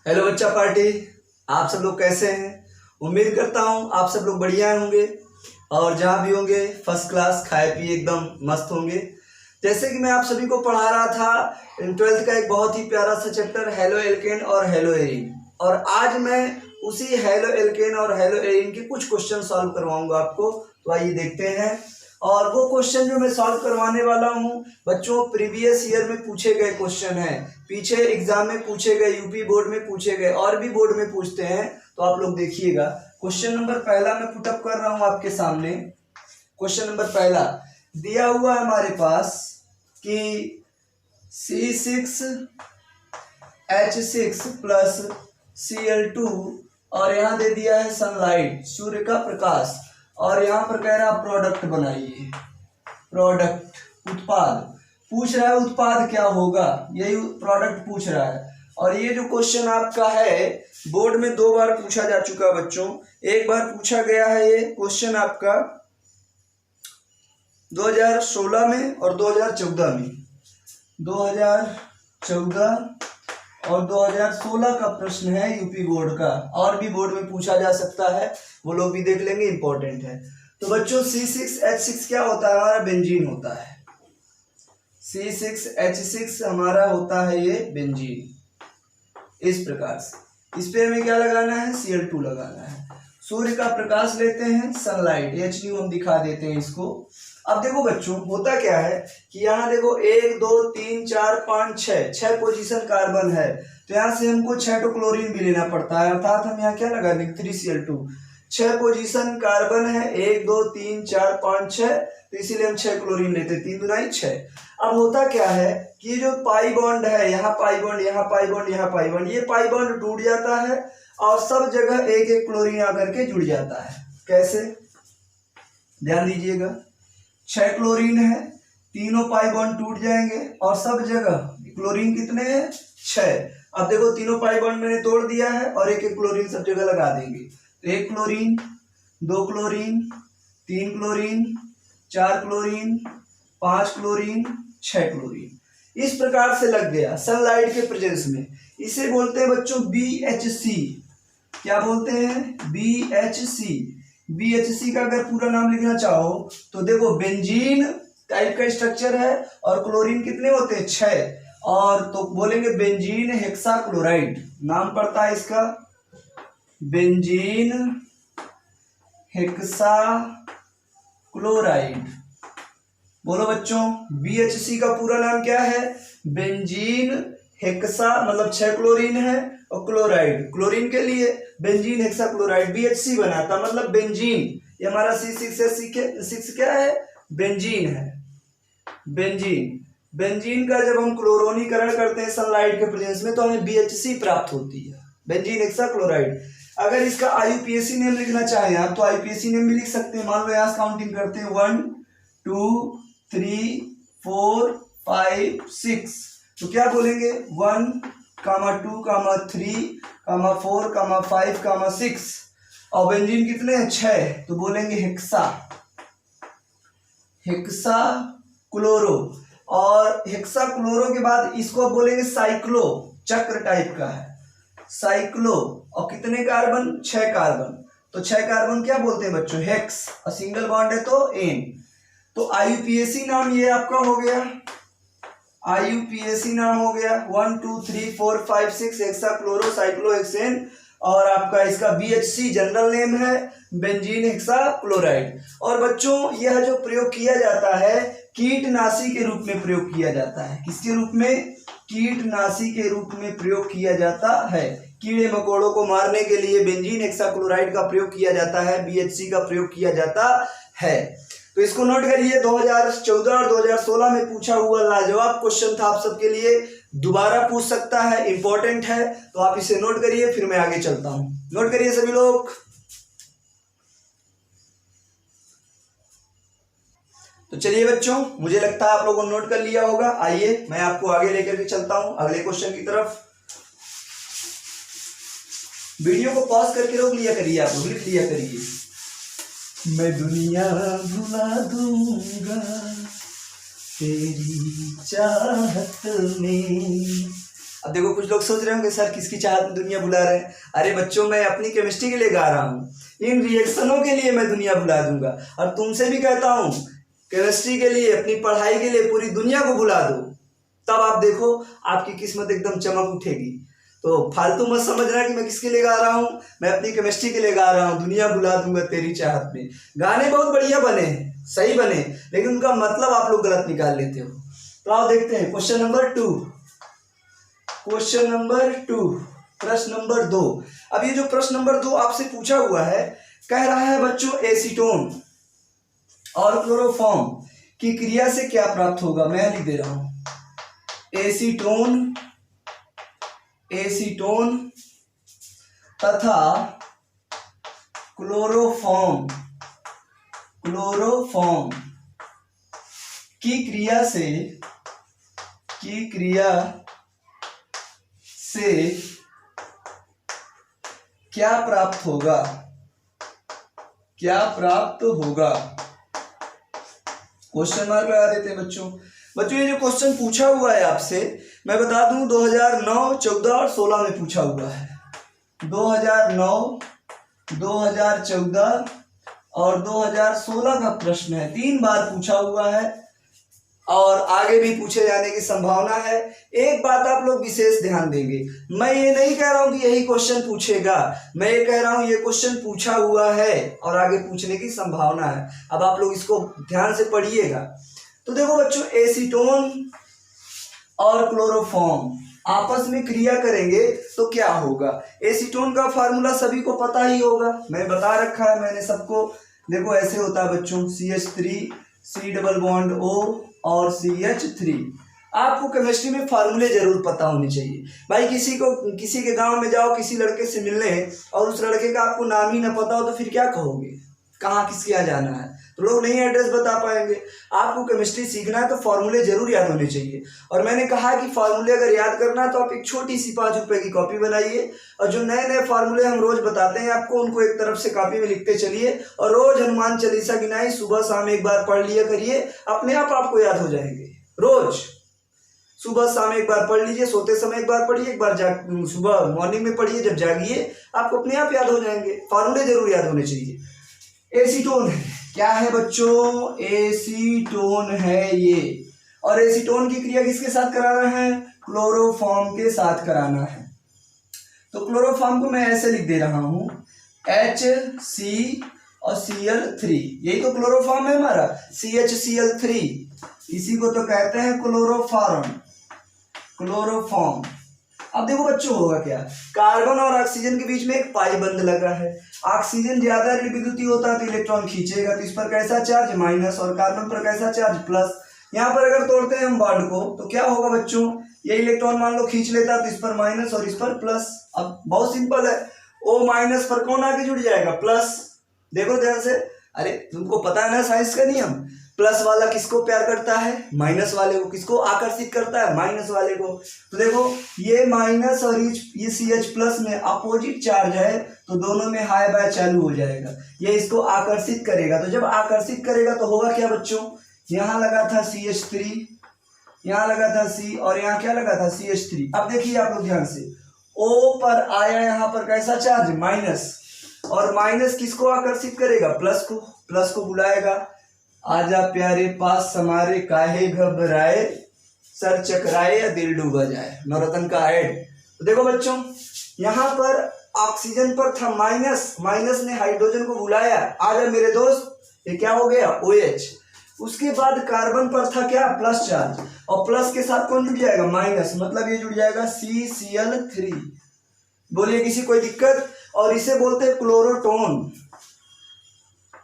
Hello बच्चा party, आप सब लोग कैसे हैं। उम्मीद करता हूँ आप सब लोग बढ़िया होंगे और जहाँ भी होंगे फर्स्ट क्लास खाए पिए एकदम मस्त होंगे। जैसे कि मैं आप सभी को पढ़ा रहा था 12th का एक बहुत ही प्यारा सा चैप्टर हेलो एल्केन और हेलो एरीन, और आज मैं उसी हेलो एल्केन और हेलो एरीन के कुछ क्वेश्चन सॉल्व करवाऊंगा आपको। तो आइए देखते हैं। और वो क्वेश्चन जो मैं सॉल्व करवाने वाला हूँ बच्चों प्रीवियस ईयर में पूछे गए क्वेश्चन हैं, पीछे एग्जाम में पूछे गए, यूपी बोर्ड में पूछे गए और भी बोर्ड में पूछते हैं। तो आप लोग देखिएगा। क्वेश्चन नंबर पहला मैं पुटअप कर रहा हूँ आपके सामने। क्वेश्चन नंबर पहला दिया हुआ है हमारे पास कि C6H6 प्लस Cl2 और यहाँ दे दिया है सनलाइट, सूर्य का प्रकाश, और यहाँ पर कह रहा है प्रोडक्ट बनाइए। प्रोडक्ट उत्पाद पूछ रहा है, उत्पाद क्या होगा, यही प्रोडक्ट पूछ रहा है। और ये जो क्वेश्चन आपका है बोर्ड में 2 बार पूछा जा चुका है बच्चों। एक बार पूछा गया है ये क्वेश्चन आपका 2016 में और 2014 में। 2014 और 2016 का प्रश्न है यूपी बोर्ड का, और भी बोर्ड में पूछा जा सकता है, वो लोग भी देख लेंगे, इंपॉर्टेंट है। तो बच्चों C6H6 क्या होता है, हमारा बेंजीन होता है। C6H6 हमारा होता है ये बेंजीन। इस प्रकार से इस पे हमें क्या लगाना है, Cl2 लगाना है। सूर्य का प्रकाश लेते हैं, सनलाइट, H हम दिखा देते हैं इसको। अब देखो बच्चों होता क्या है कि यहाँ देखो 1 2 3 4 5 6 पोजीशन कार्बन है, तो यहाँ से हमको 6 तो क्लोरीन भी लेना पड़ता है, अर्थात हम यहाँ क्या लगा देंगे 3Cl2। 6 पोजीशन कार्बन है, 1 2 3 4 5 6, तो इसीलिए हम 6 क्लोरीन लेते, 3 दूनी 6। अब होता क्या है कि ये जो पाई बॉन्ड है, यहाँ पाई बॉन्ड, यहाँ पाई बॉन्ड, यहाँ पाई बॉन्ड, ये पाई बॉन्ड टूट जाता है और सब जगह एक एक क्लोरीन आकर के जुड़ जाता है। कैसे, ध्यान दीजिएगा। 6 क्लोरीन है, तीनों पाई बॉन्ड टूट जाएंगे और सब जगह क्लोरीन कितने हैं, 6। अब देखो तीनों पाई बॉन्ड मैंने तोड़ दिया है और एक एक क्लोरीन सब जगह लगा देंगे। तो 1 chlorine, 2 chlorine, 3 chlorine, 4 chlorine, 5 chlorine, 6 chlorine. इस प्रकार से लग गया सनलाइट के प्रेजेंस में। इसे बोलते हैं बच्चों BHC। क्या बोलते हैं, BHC। BHC का अगर पूरा नाम लिखना चाहो तो देखो बेंजीन टाइप का स्ट्रक्चर है और क्लोरीन कितने होते हैं, 6, और तो बोलेंगे बेंजीन हेक्साक्लोराइड। नाम पड़ता है इसका बेंजीन हेक्साक्लोराइड। बोलो बच्चों BHC का पूरा नाम क्या है, बेंजीन हेक्सा, मतलब 6 क्लोरीन है और क्लोराइड, क्लोरीन के लिए बेंजीन हेक्साक्लोराइड, BHC बनाता, मतलब बेंजीन। ये हमारा C6H6 क्या है, बेंजीन है। बेंजीन का जब हम क्लोरोनीकरण करते हैं सनलाइट के प्रेजेंस में तो हमें BHC प्राप्त होती है, बेंजीन हेक्साक्लोराइड। अगर इसका IUPAC नेम लिखना चाहें आप तो IUPAC नेम भी लिख सकते हैं। मान लो यहाँ काउंटिंग करते हैं 1 2 3 4 5 6, तो क्या बोलेंगे 1 2 3 4 5 6, और बेंजीन कितने हैं, 6, तो बोलेंगे हेक्सा क्लोरो। और हेक्सा क्लोरो के बाद इसको बोलेंगे साइक्लो, चक्र टाइप का है साइक्लो। और कितने कार्बन, 6 कार्बन, तो 6 कार्बन क्या बोलते हैं बच्चों, हेक्स, और सिंगल बॉन्ड है तो एन। तो IUPAC नाम ये आपका हो गया, IUPAC नाम हो गया 1 2 3 4 5 6 हेक्साक्लोरो साइक्लोहेक्सेन, और आपका इसका BHC जनरल नेम है बेंजीन हेक्साक्लोराइड। और बच्चों यह जो प्रयोग किया जाता है कीटनाशी के रूप में प्रयोग किया जाता है। किसके रूप में, कीटनाशी के रूप में प्रयोग किया जाता है। कीड़े मकोड़ों को मारने के लिए बेंजीन हेक्साक्लोराइड का प्रयोग किया जाता है, BHC का प्रयोग किया जाता है। तो इसको नोट करिए, 2014 और 2016 में पूछा हुआ लाजवाब क्वेश्चन था आप सबके लिए, दोबारा पूछ सकता है, इंपॉर्टेंट है, तो आप इसे नोट करिए, फिर मैं आगे चलता हूं। नोट करिए सभी लोग। तो चलिए बच्चों, मुझे लगता है आप लोगों ने नोट कर लिया होगा। आइए मैं आपको आगे लेकर के चलता हूं अगले क्वेश्चन की तरफ। वीडियो को पॉज करके रोक लिया करिए, आप लोग लिख लिया करिए। मैं दुनिया भुला दूंगा तेरी चाहत में, अब देखो कुछ लोग सोच रहे होंगे सर किसकी चाहत में दुनिया भुला रहे हैं। अरे बच्चों, मैं अपनी केमिस्ट्री के लिए गा रहा हूँ, इन रिएक्शनों के लिए मैं दुनिया भुला दूंगा। और तुमसे भी कहता हूँ केमिस्ट्री के लिए, अपनी पढ़ाई के लिए पूरी दुनिया को भुला दो, तब आप देखो आपकी किस्मत एकदम चमक उठेगी। तो फालतू मत समझना कि मैं किसके लिए गा रहा हूँ, मैं अपनी केमिस्ट्री के लिए गा रहा हूँ। दुनिया भुला दूंगा तेरी चाहत में। गाने बहुत बढ़िया बने हैं, सही बने, लेकिन उनका मतलब आप लोग गलत निकाल लेते हो। तो आओ देखते हैं क्वेश्चन नंबर 2। क्वेश्चन नंबर 2, प्रश्न नंबर 2। अब ये जो प्रश्न नंबर 2 आपसे पूछा हुआ है, कह रहा है बच्चों एसीटोन और क्लोरोफॉर्म की क्रिया से क्या प्राप्त होगा। मैं लिख दे रहा हूं, एसीटोन तथा क्लोरोफॉर्म की क्रिया से क्या प्राप्त होगा, क्वेश्चन मार्क लगा देते हैं बच्चों। ये जो क्वेश्चन पूछा हुआ है आपसे, मैं बता दूं 2009, 14 और 16 में पूछा हुआ है। 2009, 2014 और 2016 का प्रश्न है, 3 बार पूछा हुआ है और आगे भी पूछे जाने की संभावना है। एक बात आप लोग विशेष ध्यान देंगे, मैं ये नहीं कह रहा हूं कि यही क्वेश्चन पूछेगा, मैं ये कह रहा हूं ये क्वेश्चन पूछा हुआ है और आगे पूछने की संभावना है। अब आप लोग इसको ध्यान से पढ़िएगा। तो देखो बच्चों, एसीटोन और क्लोरोफॉर्म आपस में क्रिया करेंगे तो क्या होगा। एसीटोन का फार्मूला सभी को पता ही होगा, मैं बता रखा है मैंने सबको। देखो ऐसे होता है बच्चों, CH3 C double bond O और CH3। आपको केमिस्ट्री में फार्मूले जरूर पता होने चाहिए भाई। किसी के गांव में जाओ किसी लड़के से मिलने और उस लड़के का आपको नाम ही ना पता हो तो फिर क्या कहोगे, कहाँ किसके यहाँ जाना है, तो लोग नहीं एड्रेस बता पाएंगे। आपको केमिस्ट्री सीखना है तो फार्मूले जरूर याद होने चाहिए। और मैंने कहा कि फार्मूले अगर याद करना है तो आप एक छोटी सी 5 रुपए की कॉपी बनाइए और जो नए नए फार्मूले हम रोज बताते हैं आपको, उनको एक तरफ से कॉपी में लिखते चलिए और रोज हनुमान चालीसा गिनाई सुबह शाम एक बार पढ़ लिया करिए, अपने आप आपको याद हो जाएंगे। रोज सुबह शाम एक बार पढ़ लीजिए, सोते समय एक बार पढ़िए, एक बार सुबह मॉर्निंग में पढ़िए, जब जागिए आपको अपने आप याद हो जाएंगे। फार्मूले जरूर याद होने चाहिए। एसीटोन क्या है बच्चों, एसीटोन है ये, और एसीटोन की क्रिया किसके साथ कराना है, क्लोरोफॉर्म के साथ कराना है। तो क्लोरोफॉर्म को मैं ऐसे लिख दे रहा हूं, HC और Cl3, यही तो क्लोरोफॉर्म है हमारा, CHCl3, इसी को तो कहते हैं क्लोरोफॉर्म। अब देखो बच्चों होगा क्या, कार्बन और ऑक्सीजन के बीच में एक पाई बंध लगा है। ऑक्सीजन ज्यादा विद्युतीय होता है तो इलेक्ट्रॉन खींचेगा, तो इस पर कैसा चार्ज माइनस और कार्बन पर कैसा चार्ज प्लस। यहाँ पर अगर तोड़ते हैं हम बॉन्ड को तो क्या होगा बच्चों, ये इलेक्ट्रॉन मान लो खींच लेता है तो इस पर माइनस और इस पर प्लस। अब बहुत सिंपल है, O माइनस पर कौन आगे जुड़ जाएगा, प्लस। देखो ध्यान से, अरे तुमको पता है ना साइंस का नियम, प्लस वाला किसको प्यार करता है, माइनस वाले को। किसको आकर्षित करता है, माइनस वाले को। तो देखो ये माइनस और ये CH प्लस में अपोजिट चार्ज है तो दोनों में हाई बाय चालू हो जाएगा, ये इसको आकर्षित करेगा। तो जब आकर्षित करेगा तो होगा क्या बच्चों, यहाँ लगा था CH3, यहाँ लगा था C और यहाँ क्या लगा था CH3। अब देखिए आप लोग ध्यान से, O पर आया यहाँ पर कैसा चार्ज माइनस, और माइनस किसको आकर्षित करेगा, प्लस को बुलाएगा, आजा प्यारे पास हमारे काहे घबराए, सर चकराए या दिल डूबा जाए, नवरत्न का ऐड। तो देखो बच्चों यहाँ पर ऑक्सीजन पर था माइनस ने हाइड्रोजन को बुलाया, आजा मेरे दोस्त, ये क्या हो गया OH। उसके बाद कार्बन पर था क्या, प्लस चार्ज, और प्लस के साथ कौन जुड़ जाएगा, माइनस, मतलब ये जुड़ जाएगा CCl3। बोलिए किसी कोई दिक्कत। और इसे बोलते हैं क्लोरोटोन।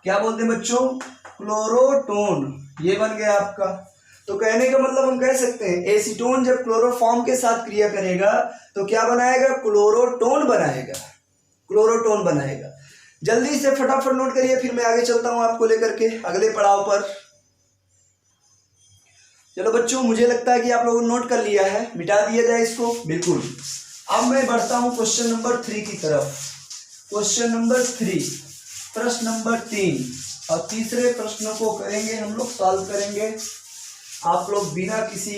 क्या बोलते हैं बच्चों, क्लोरोटोन। ये बन गया आपका। तो कहने का मतलब हम कह सकते हैं एसीटोन जब क्लोरोफॉर्म के साथ क्रिया करेगा तो क्या बनाएगा, क्लोरोटोन बनाएगा। जल्दी से फटाफट नोट करिए, फिर मैं आगे चलता हूं आपको लेकर के अगले पड़ाव पर। चलो बच्चों, मुझे लगता है कि आप लोगों ने नोट कर लिया है, मिटा दिया जाए इसको, बिल्कुल। अब मैं बढ़ता हूं क्वेश्चन नंबर 3 की तरफ। क्वेश्चन नंबर 3, प्रश्न नंबर 3, और तीसरे प्रश्न को करेंगे हम लोग, सॉल्व करेंगे। आप लोग बिना किसी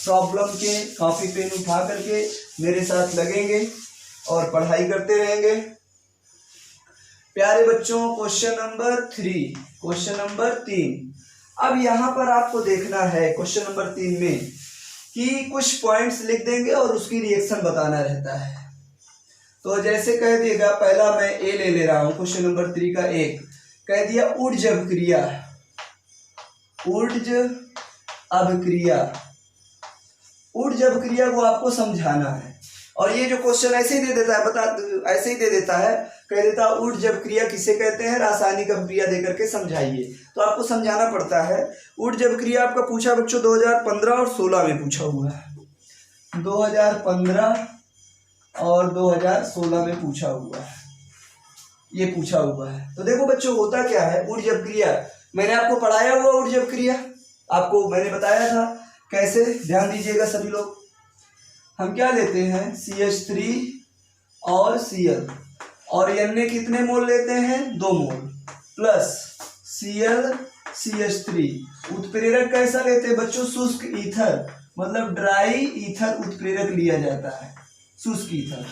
प्रॉब्लम के कॉपी पेन उठा करके मेरे साथ लगेंगे और पढ़ाई करते रहेंगे। प्यारे बच्चों, क्वेश्चन नंबर 3, क्वेश्चन नंबर 3। अब यहाँ पर आपको देखना है क्वेश्चन नंबर 3 में कि कुछ पॉइंट्स लिख देंगे और उसकी रिएक्शन बताना रहता है। तो जैसे कह दिएगा, पहला मैं ए ले रहा हूँ, क्वेश्चन नंबर 3 का एक कह दिया ऊर्ज अभिक्रिया, ऊर्ज अभिक्रिया, ऊर्ज अभिक्रिया को आपको समझाना है। और ये जो क्वेश्चन ऐसे ही दे देता है, ऐसे ही दे देता है, कह देता है ऊर्ज अभिक्रिया किसे कहते हैं, रासायनिक अभिक्रिया देकर के समझाइए। तो आपको समझाना पड़ता है। ऊर्ज अभिक्रिया आपका पूछा बच्चों 2015 और 16 में पूछा हुआ है, 2015 और 2016 में पूछा हुआ है, ये पूछा हुआ है। तो देखो बच्चों, होता क्या है ऊर्ज अभिक्रिया, मैंने आपको पढ़ाया हुआ ऊर्ज अभिक्रिया, आपको मैंने बताया था कैसे, ध्यान दीजिएगा सभी लोग। हम क्या लेते हैं, CH3 और Cl, और Na कितने मोल लेते हैं, 2 मोल, प्लस Cl CH3। उत्प्रेरक कैसा लेते हैं बच्चों, शुष्क ईथर, मतलब ड्राई ईथर उत्प्रेरक लिया जाता है, शुष्क ईथर।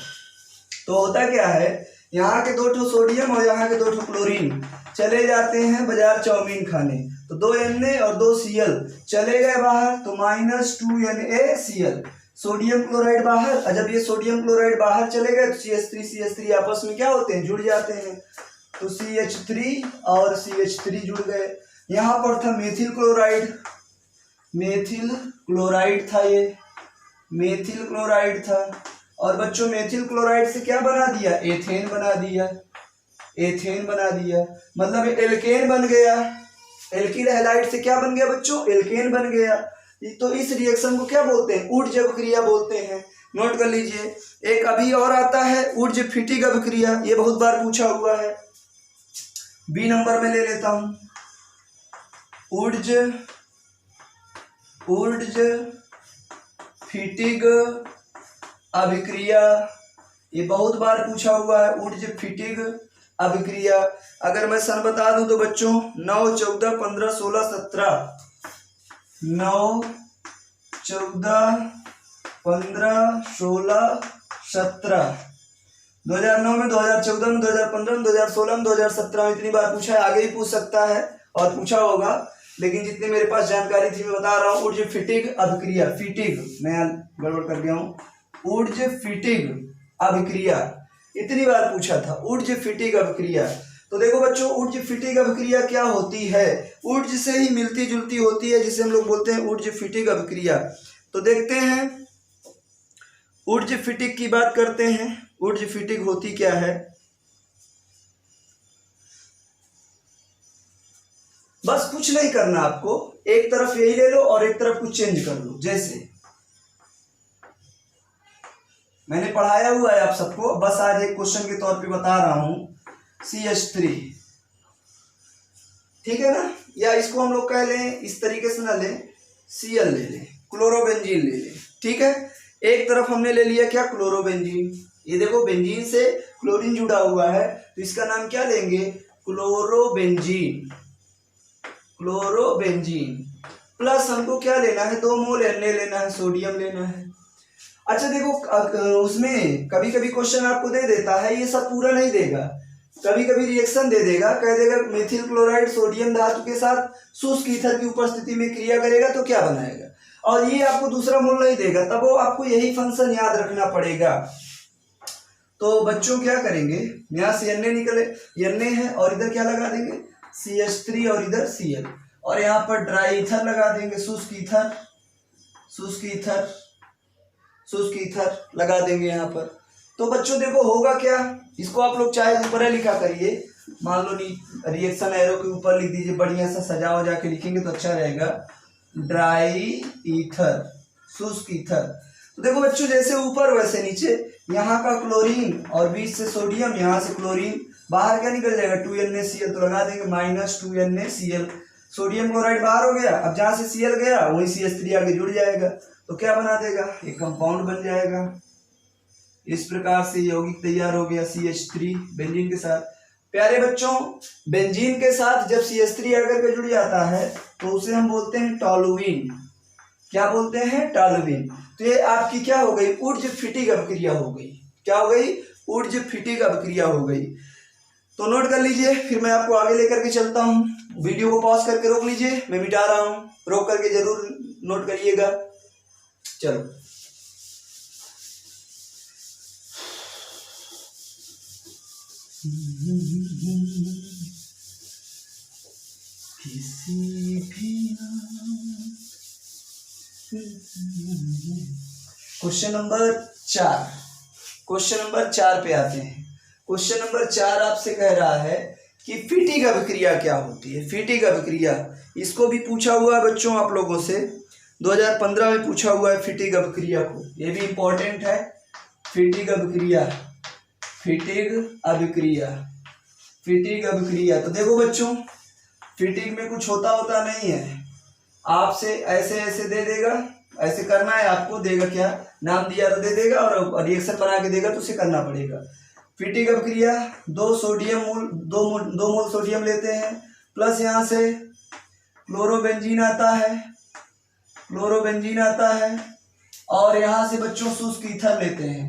तो होता क्या है, यहाँ के 2 ठो सोडियम और यहाँ के 2 ठो क्लोरीन चले जाते हैं बाजार चाउमीन खाने, तो 2 Na और 2 Cl चले गए बाहर, तो -2 NaCl, सोडियम क्लोराइड बाहर। और जब ये सोडियम क्लोराइड बाहर चले गए तो CH3 आपस में क्या होते हैं, जुड़ जाते हैं, तो CH3 और CH3 जुड़ गए। यहाँ पर था मेथिल क्लोराइड, मेथिल क्लोराइड था, ये मेथिल क्लोराइड था। और बच्चों मेथिल क्लोराइड से क्या बना दिया, एथेन बना दिया, एथेन बना दिया, मतलब एल्केन बन गया। एल्किल हैलाइड से क्या बन गया बच्चों, एल्केन बन गया। तो इस रिएक्शन को क्या बोलते हैं, ऊर्ज अभिक्रिया बोलते हैं। नोट कर लीजिए। एक अभी और आता है ऊर्ज फिटिक अभिक्रिया, ये बहुत बार पूछा हुआ है, बी नंबर में ले लेता हूं। ऊर्ज फिटिक अभिक्रिया, ये बहुत बार पूछा हुआ है, ऊर्ज फिटिक अभिक्रिया। अगर मैं सन बता दूं तो बच्चों 9, 14, 15, 16, 17, 9, 14, 15, 16, 17, 2009 में, 2014 में, 2015 में, 2016 में, 2017 में, इतनी बार पूछा है। आगे ही पूछ सकता है और पूछा होगा, लेकिन जितनी मेरे पास जानकारी थी मैं बता रहा हूँ। ऊर्ज फिटिक अभिक्रिया, फिटिक मैं गड़बड़ कर गया हूँ, ऊर्ज फिटिक अभिक्रिया इतनी बार पूछा था, ऊर्ज फिटिक अभिक्रिया। तो देखो बच्चों, ऊर्ज फिटिक अभिक्रिया क्या होती है, ऊर्ज से ही मिलती जुलती होती है, जिसे हम लोग बोलते हैं ऊर्ज फिटिक अभिक्रिया। तो देखते हैं, ऊर्ज फिटिक की बात करते हैं। ऊर्ज फिटिक होती क्या है, बस कुछ नहीं करना आपको, एक तरफ यही ले लो और एक तरफ कुछ चेंज कर लो। जैसे मैंने पढ़ाया हुआ है आप सबको, बस आज एक क्वेश्चन के तौर पे बता रहा हूं, CH3, ठीक है ना, या इसको हम लोग कह लें इस तरीके से ना लें, Cl ले लें, क्लोरोबेंजीन ले लें, ठीक है। एक तरफ हमने ले लिया क्या, क्लोरोबेंजीन, ये देखो बेंजीन से क्लोरीन जुड़ा हुआ है, तो इसका नाम क्या लेंगे, क्लोरोबेंजीन, क्लोरोबेंजीन। प्लस हमको क्या लेना है, 2 मोल Na लेना है, सोडियम लेना है। अच्छा देखो, उसमें कभी कभी क्वेश्चन आपको दे देता है, ये सब पूरा नहीं देगा, कभी कभी रिएक्शन दे देगा, कह देगा मेथिल क्लोराइड सोडियम धातु के साथ शुष्क ईथर की उपस्थिति में क्रिया करेगा तो क्या बनाएगा, और ये आपको दूसरा मोल नहीं देगा, तब वो आपको यही फंक्शन याद रखना पड़ेगा। तो बच्चों क्या करेंगे, यहाँ से Na निकले, Na है और इधर क्या लगा देंगे, CH3 और इधर Cl, और यहाँ पर ड्राई ईथर लगा देंगे, शुष्क ईथर, शुष्क ईथर, शुष्क ईथर लगा देंगे यहाँ पर। तो बच्चों देखो होगा क्या, इसको आप लोग चाहे ऊपर लिखा करिए, मान लो रिएक्शन एरो के ऊपर लिख दीजिए, बढ़िया सा सजा वजा के लिखेंगे तो अच्छा रहेगा, ड्राई ईथर, शुष्क ईथर। तो देखो बच्चों, जैसे ऊपर वैसे नीचे, यहाँ का क्लोरीन और बीच से सोडियम, यहाँ से क्लोरीन, बाहर क्या निकल जाएगा, 2 NaCl, तो लगा देंगे -2 NaCl, सोडियम क्लोराइड बाहर हो गया, अब जहाँ से Cl गया वहीं CH3 आगे जुड़ जाएगा, तो क्या बना देगा, एक कंपाउंड बन जाएगा। इस प्रकार से यौगिक तैयार हो गया CH3 बेंजीन के साथ। प्यारे बच्चों, बेंजीन के साथ जब CH3 आकर के जुड़ जाता है तो उसे हम बोलते हैं टॉलुइन। क्या बोलते हैं? टॉलुइन। तो ये आपकी क्या हो गई? ऊर्ज फिटिक अभिक्रिया हो गई। क्या हो गई? ऊर्ज फिटिक अभिक्रिया हो गई। तो नोट कर लीजिए, फिर मैं आपको आगे लेकर के चलता हूँ। वीडियो को पॉज करके रोक लीजिए, मैं मिटा रहा हूँ, रोक करके जरूर नोट करिएगा। चलो, किसी भी क्वेश्चन नंबर 4, क्वेश्चन नंबर 4 पे आते हैं। क्वेश्चन नंबर 4 आपसे कह रहा है कि फिटिक अभिक्रिया क्या होती है। फिटिक अभिक्रिया, इसको भी पूछा हुआ है बच्चों आप लोगों से, 2015 में पूछा हुआ है फिटिक अभिक्रिया को, ये भी इंपॉर्टेंट है। फिटिक अभिक्रिया, फिटिक अभिक्रिया, फिटिक अभिक्रिया। तो देखो बच्चों, फिटिक में कुछ होता नहीं है, आपसे ऐसे ऐसे दे देगा, ऐसे करना है आपको, देगा क्या, नाम दिया तो दे देगा और रिएक्शन बना के देगा तो उसे करना पड़ेगा। फिटिक अभिक्रिया, 2 मोल सोडियम लेते हैं, प्लस यहाँ से क्लोरोबेंजीन आता है, क्लोरोबेंजीन आता है, और यहाँ से बच्चों शुष्क ईथर लेते हैं,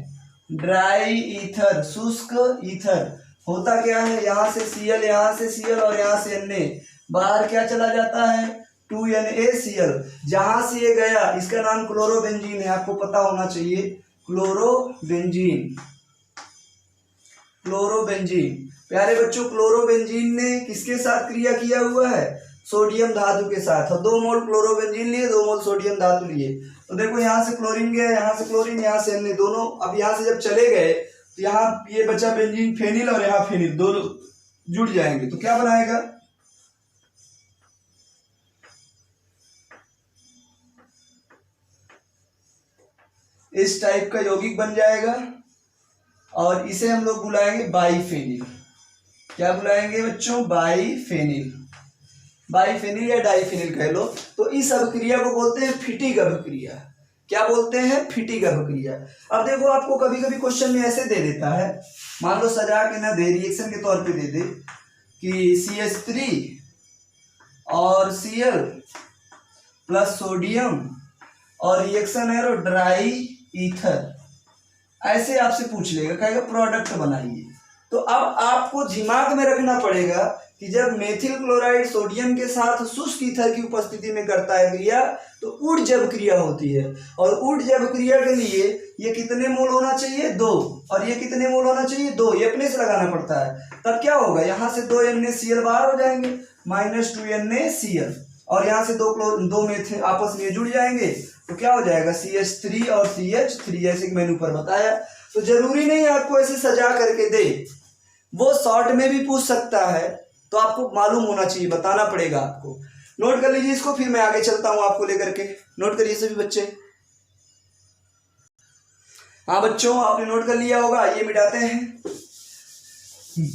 ड्राई ईथर, शुष्क ईथर। होता क्या है, यहाँ से Cl, यहाँ से Cl और यहाँ से Na, बाहर क्या चला जाता है, 2NaCl। जहां से ये गया इसका नाम क्लोरोबेंजीन है, आपको पता होना चाहिए, क्लोरोबेंजीन, क्लोरोबेंजीन। प्यारे बच्चों, क्लोरोबेंजीन ने किसके साथ क्रिया किया हुआ है? सोडियम धातु के साथ। और 2 मोल क्लोरोबेंजीन लिए, 2 मोल सोडियम धातु लिए। तो देखो यहाँ से क्लोरीन गया, यहाँ से क्लोरीन, यहाँ से Na, दोनों अब यहाँ से जब चले गए तो यहाँ ये बचा बेंजीन फेनिल और यहाँ फेनिल, दोनों जुड़ जाएंगे तो क्या बनाएगा, इस टाइप का यौगिक बन जाएगा और इसे हम लोग बुलाएंगे बाइफेनिल। क्या बुलाएंगे बच्चों? बाइफेनिल, बाइफेनिल या डाइफेनिल कह लो। तो इस अभिक्रिया को बोलते हैं फिटिक अभिक्रिया। क्या बोलते हैं? फिटिक अभिक्रिया। अब देखो, आपको कभी कभी क्वेश्चन में ऐसे दे देता है, मान लो सजा के ना दे, रिएक्शन के तौर पे दे दे कि CH3 और Cl प्लस सोडियम और रिएक्शन है ड्राई ईथर, ऐसे आपसे पूछ लेगा, कहेगा प्रोडक्ट बनाइए। तो अब आपको दिमाग में रखना पड़ेगा कि जब मेथिल क्लोराइड सोडियम के साथ शुष्क ईथर की उपस्थिति में करता है क्रिया तो ऊर्ज अभिक्रिया होती है। और ऊर्ज अभिक्रिया के लिए ये कितने मोल होना चाहिए? 2, और ये कितने मोल होना चाहिए? 2, ये अपने से लगाना पड़ता है। तब क्या होगा, यहाँ से 2 NaCl बाहर हो जाएंगे, -2 NaCl, और यहाँ से 2 मेथिल आपस में जुड़ जाएंगे तो क्या हो जाएगा, CH3 और CH3, जैसे कि मैंने ऊपर बताया। तो जरूरी नहीं आपको ऐसे सजा करके दे, वो शॉर्ट में भी पूछ सकता है, तो आपको मालूम होना चाहिए, बताना पड़ेगा आपको। नोट कर लीजिए इसको, फिर मैं आगे चलता हूं आपको लेकर के। नोट करिए सभी बच्चे। हाँ बच्चों, आपने नोट कर लिया होगा, ये मिटाते हैं।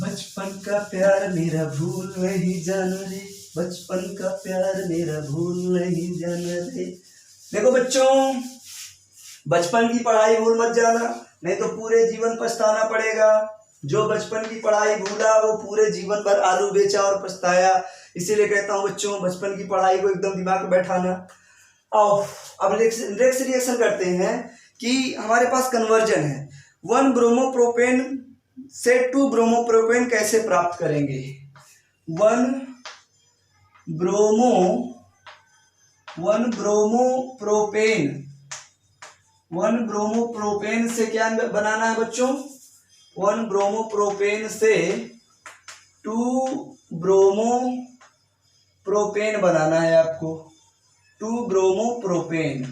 बचपन का प्यार मेरा भूल नहीं जाना रे, बचपन का प्यार मेरा भूल नहीं जाना रे। देखो बच्चों, बचपन की पढ़ाई भूल मत जाना, नहीं तो पूरे जीवन पछताना पड़ेगा। जो बचपन की पढ़ाई भूला वो पूरे जीवन भर आलू बेचा और पछताया। इसीलिए कहता हूँ बच्चों, बचपन की पढ़ाई को एकदम दिमाग में बैठाना। आओ अब नेक्स्ट रिएक्शन करते हैं कि हमारे पास कन्वर्जन है, 1 ब्रोमोप्रोपेन से 2 ब्रोमोप्रोपेन कैसे प्राप्त करेंगे। 1 ब्रोमोप्रोपेन से क्या बनाना है बच्चों, 1 ब्रोमोप्रोपेन से 2 ब्रोमोप्रोपेन बनाना है आपको, 2 ब्रोमोप्रोपेन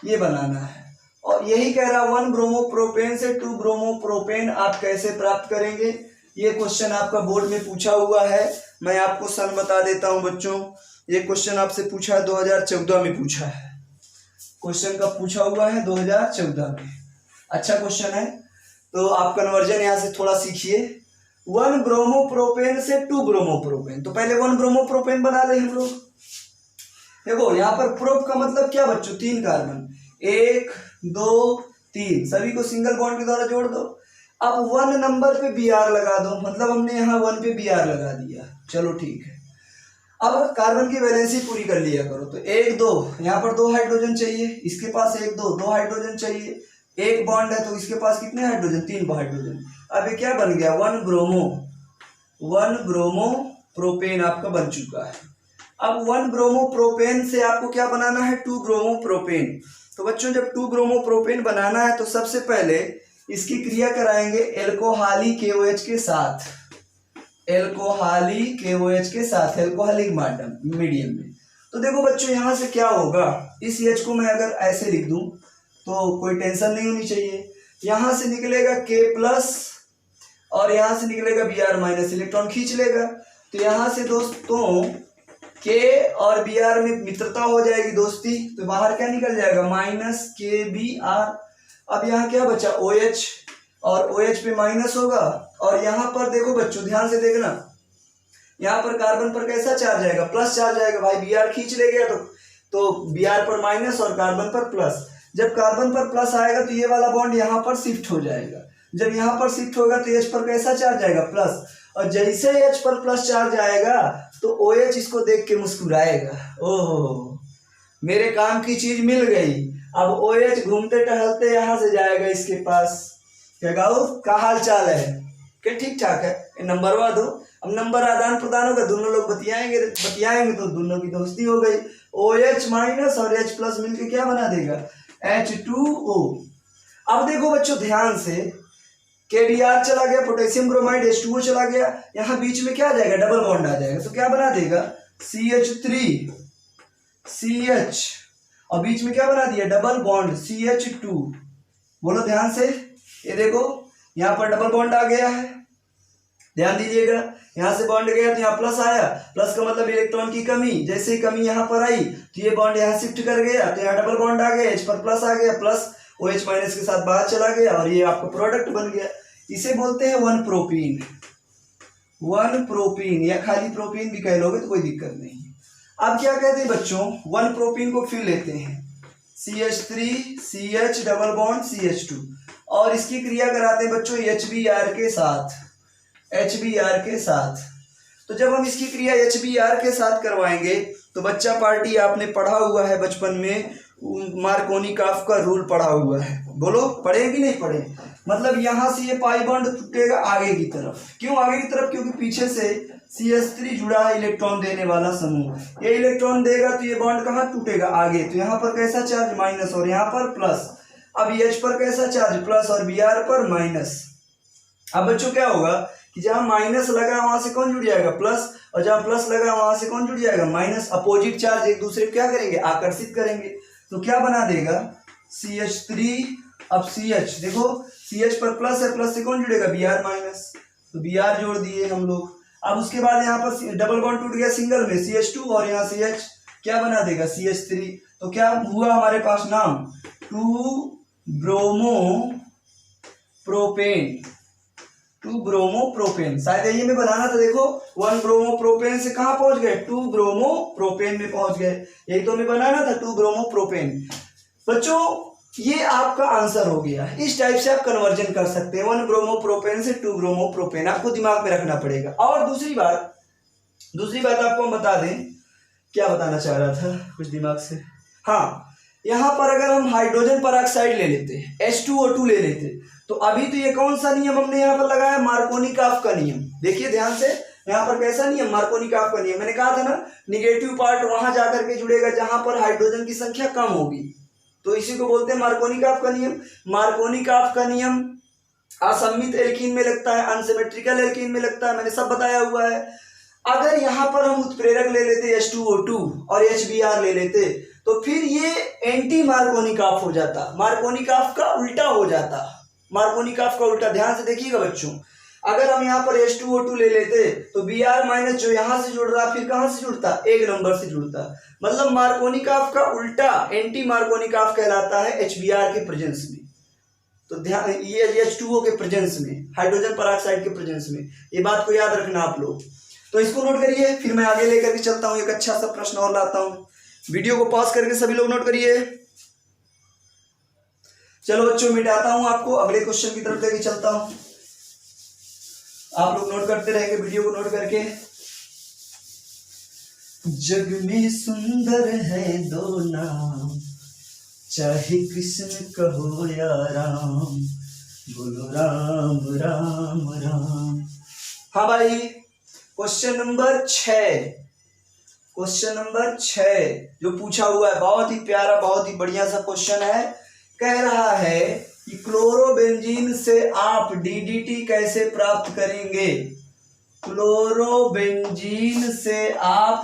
ये बनाना है। और यही कह रहा 1 ब्रोमोप्रोपेन से 2 ब्रोमोप्रोपेन आप कैसे प्राप्त करेंगे। ये क्वेश्चन आपका बोर्ड में पूछा हुआ है, मैं आपको सन बता देता हूं बच्चों। ये क्वेश्चन आपसे पूछा है 2014 में पूछा है, क्वेश्चन कब पूछा हुआ है, 2014 में। अच्छा क्वेश्चन है, तो आप कन्वर्जन यहाँ से थोड़ा सीखिए। 1 ब्रोमोप्रोपेन से 2 ब्रोमोप्रोपेन, तो पहले 1 ब्रोमोप्रोपेन बना ले हम लोग। देखो यहाँ पर प्रोप का मतलब क्या बच्चों, 3 कार्बन, 1 2 3, सभी को सिंगल बॉन्ड के द्वारा जोड़ दो। अब 1 नंबर पे Br लगा दो, मतलब हमने यहाँ 1 पे Br लगा दिया, चलो ठीक है। अब कार्बन की वैलेंसी पूरी कर लिया करो। तो 1 2 यहाँ पर 2 हाइड्रोजन चाहिए, इसके पास 1 2 हाइड्रोजन चाहिए, एक बॉन्ड है तो इसके पास कितने हाइड्रोजन, 3 हाइड्रोजन। अब ये क्या बन गया, 1 ब्रोमो प्रोपेन आपका बन चुका है। अब 1 ब्रोमो प्रोपेन से आपको क्या बनाना है, 2 ब्रोमो प्रोपेन। तो बच्चों जब 2 ब्रोमो प्रोपेन बनाना है तो सबसे पहले इसकी क्रिया कराएंगे एल्कोहली KOH के साथ, एल्कोहली KOH के साथ, एल्कोहलिक मीडियम में। तो देखो बच्चों यहाँ से क्या होगा, इस H को मैं अगर ऐसे लिख दूं तो कोई टेंशन नहीं होनी चाहिए। यहाँ से निकलेगा K+ और यहाँ से निकलेगा Br-, इलेक्ट्रॉन खींच लेगा। तो यहाँ से दोस्तों K और Br में मित्रता हो जाएगी दोस्ती, तो बाहर क्या निकल जाएगा, -KBr। अब यहाँ क्या बचा, OH, और OH पे माइनस होगा। और यहाँ पर देखो बच्चों ध्यान से देखना, यहाँ पर कार्बन पर कैसा चार्ज आएगा, प्लस चार्ज आएगा भाई, Br खींच ले गया तो Br पर माइनस और कार्बन पर प्लस। जब कार्बन पर प्लस आएगा तो ये वाला बॉन्ड यहाँ पर शिफ्ट हो जाएगा। जब यहाँ पर शिफ्ट होगा तो H पर कैसा चार्ज आएगा, प्लस। और जैसे H पर प्लस चार्ज आएगा तो OH इसको देख के मुस्कुराएगा, ओहो मेरे काम की चीज मिल गई। अब OH घूमते टहलते यहाँ से जाएगा इसके पास, क्या गाओ का हाल चाल है, क्या ठीक ठाक है, नंबरवा दो। अब नंबर आदान प्रदान होगा, दोनों लोग बतियाएंगे तो दोनों की दोस्ती हो गई। OH- और H+ मिलके क्या बना देगा, H2O। अब देखो बच्चों ध्यान से, KBr चला गया, पोटेशियम ब्रोमाइड H2O चला गया, यहाँ बीच में क्या आ जाएगा, डबल बॉन्ड आ जाएगा। तो क्या बना देगा, CH3CH, और बीच में क्या बना दिया, डबल बॉन्ड CH2। बोलो ध्यान से, ये देखो यहाँ पर डबल बॉन्ड आ गया है, ध्यान दीजिएगा। यहाँ से बॉन्ड गया तो यहाँ प्लस आया, प्लस का मतलब इलेक्ट्रॉन की कमी, जैसे ही कमी यहाँ पर आई तो ये बॉन्ड यहाँ शिफ्ट कर गया, तो यहाँ डबल बॉन्ड आ गया, H पर प्लस आ गया, प्लस OH- के साथ बाहर चला गया और ये आपका प्रोडक्ट बन गया। इसे बोलते हैं 1 प्रोपीन, या खाली प्रोपीन भी कह लोगे तो कोई दिक्कत नहीं। अब क्या कहते हैं बच्चों, 1 प्रोपीन को फिर लेते हैं, CH3CH डबल बॉन्ड CH2, और इसकी क्रिया कराते हैं बच्चों HBr के साथ। तो जब हम इसकी क्रिया HBr के साथ करवाएंगे तो बच्चा पार्टी आपने पढ़ा हुआ है बचपन में, मार्कोनिकॉफ का रूल पढ़ा हुआ है, बोलो पढ़े कि नहीं पढ़े। मतलब यहाँ से ये पाई बॉन्ड टूटेगा आगे की तरफ, क्यों आगे की तरफ, क्योंकि पीछे से CH3 जुड़ा है इलेक्ट्रॉन देने वाला समूह, ये इलेक्ट्रॉन देगा तो ये बॉन्ड कहाँ टूटेगा, आगे। तो यहाँ पर कैसा चार्ज, माइनस, और यहाँ पर प्लस। अब H पर कैसा चार्ज, प्लस, और Br पर माइनस। अब बच्चों क्या होगा कि जहां माइनस लगा वहां से कौन जुड़ जाएगा, प्लस, और जहां प्लस लगा वहां से कौन जुड़ जाएगा, माइनस। अपोजिट चार्ज एक दूसरे को क्या करेंगे, आकर्षित करेंगे। तो क्या बना देगा, CH3, अब CH देखो, CH पर प्लस है, प्लस से कौन जुड़ेगा, Br-, तो Br जोड़ दिए हम लोग। अब उसके बाद यहाँ पर डबल बॉन्ड टूट गया सिंगल में, CH2, और यहाँ CH क्या बना देगा, CH3। तो क्या हुआ हमारे पास नाम, 2 ब्रोमो प्रोपेन। शायद यही में बनाना था, देखो 1 ब्रोमो प्रोपेन से कहाँ पहुंच गए, 2 ब्रोमो प्रोपेन में पहुंच गए, यही तो हमें बनाना था, 2 ब्रोमो प्रोपेन। बच्चों ये आपका आंसर हो गया। इस टाइप से आप कन्वर्जन कर सकते हैं, 1 ब्रोमो प्रोपेन से 2 ब्रोमो प्रोपेन, आपको दिमाग में रखना पड़ेगा। और दूसरी बात आपको हम बता दें, क्या बताना चाह रहा था कुछ दिमाग से, हाँ, यहाँ पर अगर हम हाइड्रोजन परऑक्साइड ले लेते, H2O2 ले लेते, तो अभी तो ये कौन सा नियम हमने यहाँ पर लगाया, मार्कोनिकॉफ का नियम। देखिए ध्यान से, यहाँ पर कैसा नियम, मार्कोनिकॉफ का नियम। मैंने कहा था ना, निगेटिव पार्ट वहां जाकर के जुड़ेगा जहां पर हाइड्रोजन की संख्या कम होगी, तो इसी को बोलते हैं मार्कोनिकॉफ का नियम। मार्कोनिकॉफ का नियम असम्मित एल्कीन में लगता है, अनसिमेट्रिकल एल्कीन में लगता है, मैंने सब बताया हुआ है। अगर यहाँ पर हम उत्प्रेरक ले लेते H2O2 और HBr ले लेते, तो फिर ये एंटी मार्कोनिकॉफ हो जाता, मार्कोनिकॉफ का उल्टा हो जाता, मार्कोनिकॉफ का उल्टा। ध्यान से देखिएगा बच्चों, अगर हम यहाँ पर H2O2 ले लेते तो Br- जो यहाँ से जुड़ रहा फिर कहाँ से जुड़ता, 1 नंबर से जुड़ता। मतलब मार्कोनिकॉफ का उल्टा एंटी मार्कोनिकॉफ कहलाता है HBr के प्रेजेंस में। तो ध्यान, ये H2O के प्रेजेंस में, हाइड्रोजन परऑक्साइड के प्रेजेंस में, ये बात को याद रखना आप लोग। तो इसको नोट करिए, फिर मैं आगे लेकर के चलता हूँ, एक अच्छा सा प्रश्न और लाता हूँ। वीडियो को पॉज करके सभी लोग नोट करिए। चलो बच्चों मिटाता हूं आपको, अगले क्वेश्चन की तरफ लेके चलता हूं। आप लोग नोट करते रहेंगे वीडियो को नोट करके। जग में सुंदर है दो नाम, चाहे कृष्ण कहो या राम, बोलो राम राम राम। हाँ भाई, क्वेश्चन नंबर 6, क्वेश्चन नंबर 6 जो पूछा हुआ है, बहुत ही प्यारा, बहुत ही बढ़िया सा क्वेश्चन है। कह रहा है कि क्लोरोबेंजीन से आप डीडीटी कैसे प्राप्त करेंगे। क्लोरोबेंजीन से आप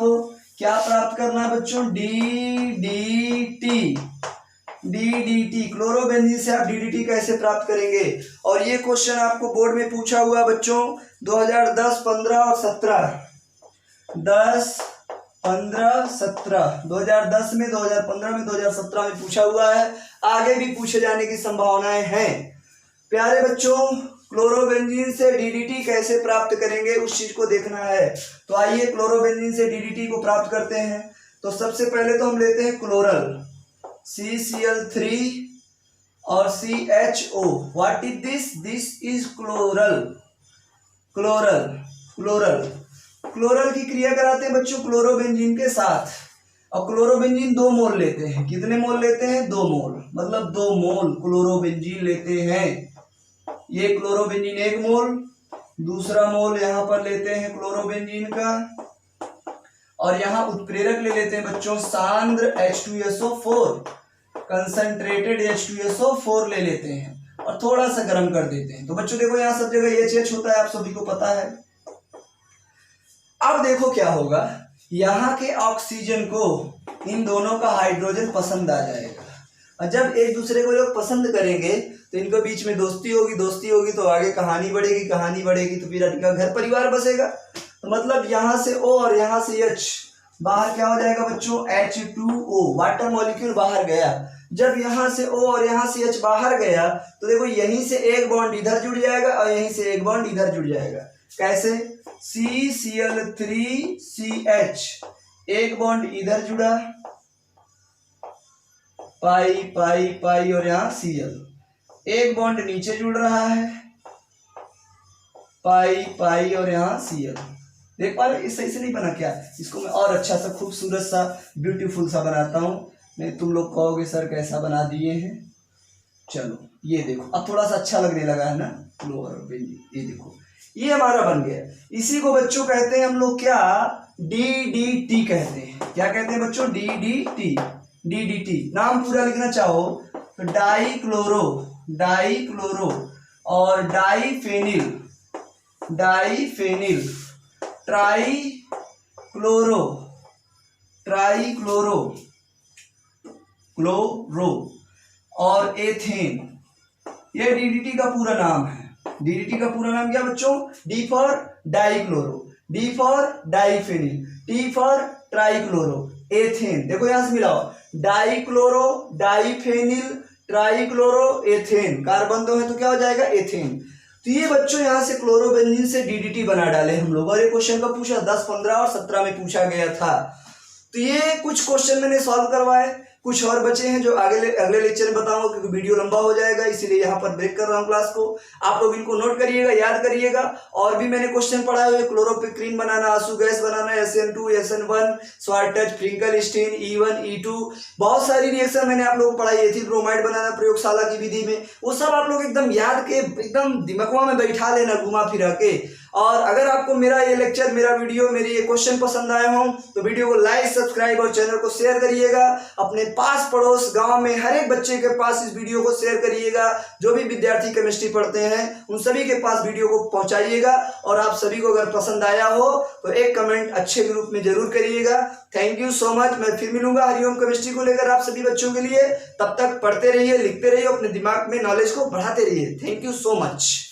क्या प्राप्त करना है बच्चों, डीडीटी। डीडीटी, क्लोरोबेंजीन से आप डीडीटी कैसे प्राप्त करेंगे। और ये क्वेश्चन आपको बोर्ड में पूछा हुआ बच्चों 2010, 15 और 17, 10, 15, 17, 2010 में, 2015 में, 2017 में पूछा हुआ है। आगे भी पूछे जाने की संभावनाएं हैं। प्यारे बच्चों, क्लोरोबेंजीन से डीडीटी कैसे प्राप्त करेंगे उस चीज को देखना है। तो आइए क्लोरोबेंजीन से डीडीटी को प्राप्त करते हैं। तो सबसे पहले तो हम लेते हैं क्लोरल, CCl3 और CHO। What is this, this is chloral. Chloral chloral chloral की क्रिया कराते हैं बच्चों क्लोरोबेंजीन के साथ। और क्लोरोबेंजीन 2 मोल लेते हैं। कितने मोल लेते हैं, 2 मोल, मतलब 2 मोल क्लोरोबेंजीन लेते हैं। ये क्लोरोबेंजीन 1 मोल, दूसरा मोल यहां पर लेते हैं क्लोरोबेंजीन का। और यहां उत्प्रेरक ले लेते हैं बच्चों सांद्र H2SO4, कंसंट्रेटेड H2SO4 ले लेते हैं और थोड़ा सा गर्म कर देते हैं। तो बच्चों देखो यहां सब जगह HH होता है, आप सभी को पता है। अब देखो क्या होगा, यहाँ के ऑक्सीजन को इन दोनों का हाइड्रोजन पसंद आ जाएगा। और जब एक दूसरे को लोग पसंद करेंगे तो इनके बीच में दोस्ती होगी, दोस्ती होगी तो आगे कहानी बढ़ेगी, कहानी बढ़ेगी तो फिर इनका घर परिवार बसेगा। तो मतलब यहाँ से O और यहाँ से H, बाहर क्या हो जाएगा बच्चों, H2O, वाटर मॉलिक्यूल बाहर गया। जब यहाँ से O और यहाँ से H बाहर गया तो देखो यहीं से एक बॉन्ड इधर जुड़ जाएगा और यहीं से एक बॉन्ड इधर जुड़ जाएगा। कैसे, CCl3CH, एक बॉन्ड इधर जुड़ा, पाई पाई पाई और यहाँ Cl, एक बॉन्ड नीचे जुड़ रहा है, पाई पाई और यहाँ Cl। देख पा रहे, सही से नहीं बना क्या, इसको मैं और अच्छा सा खूबसूरत सा ब्यूटीफुल सा बनाता हूँ। नहीं तुम लोग कहोगे सर कैसा बना दिए हैं। चलो ये देखो, अब थोड़ा सा अच्छा लगने लगा है ना क्लोरोबेंजीन। ये देखो ये हमारा बन गया। इसी को बच्चों कहते हैं हम लोग क्या, डीडीटी कहते हैं। क्या कहते हैं बच्चों, डीडीटी। डीडीटी नाम पूरा लिखना चाहो तो डाईक्लोरो, डाईक्लोरो और diphenyl, diphenyl, trichloro, trichloro, chloro और एथेन। ये डीडीटी का पूरा नाम है। डीडीटी का पूरा नाम क्या बच्चों, D for dichloro, D for diphenyl, T for trichloro, ethane. देखो यहां से मिलाओ, dichloro, diphenyl, trichloro, ethane. Carbon दो है तो क्या हो जाएगा, एथेन। तो ये बच्चों यहां से क्लोरोबेंजीन से डीडीटी बना डाले हम लोग। और ये क्वेश्चन का पूछा 10, 15 और 17 में पूछा गया था। तो ये कुछ क्वेश्चन मैंने सॉल्व करवाए, कुछ और बचे हैं जो अगले लेक्चर में बताऊंगा क्योंकि वीडियो लंबा हो जाएगा, इसीलिए यहाँ पर ब्रेक कर रहा हूँ क्लास को। आप लोग इनको नोट करिएगा, याद करिएगा। और भी मैंने क्वेश्चन पढ़ाए हुए, क्लोरोपिक्रीन बनाना, आंसू गैस बनाना, SN2, SN1, स्वार्टज, फ्रिंकलस्टीन, E1, E2, बहुत सारी रिएक्शन मैंने आप लोगों को पढ़ाई। एथिल ब्रोमाइड बनाना प्रयोगशाला की विधि में, वो सब आप लोग एकदम याद के एकदम दिमागवा में बैठा लेना घुमा फिरा के। और अगर आपको मेरा ये लेक्चर, मेरा वीडियो, मेरी ये क्वेश्चन पसंद आए हों तो वीडियो को लाइक, सब्सक्राइब और चैनल को शेयर करिएगा। अपने पास पड़ोस गांव में हर एक बच्चे के पास इस वीडियो को शेयर करिएगा। जो भी विद्यार्थी केमिस्ट्री पढ़ते हैं उन सभी के पास वीडियो को पहुंचाइएगा। और आप सभी को अगर पसंद आया हो तो एक कमेंट अच्छे ग्रुप में जरूर करिएगा। Thank you so much. मैं फिर मिलूंगा हरिओम केमिस्ट्री को लेकर आप सभी बच्चों के लिए। तब तक पढ़ते रहिए, लिखते रहिए, अपने दिमाग में नॉलेज को बढ़ाते रहिए। Thank you so much.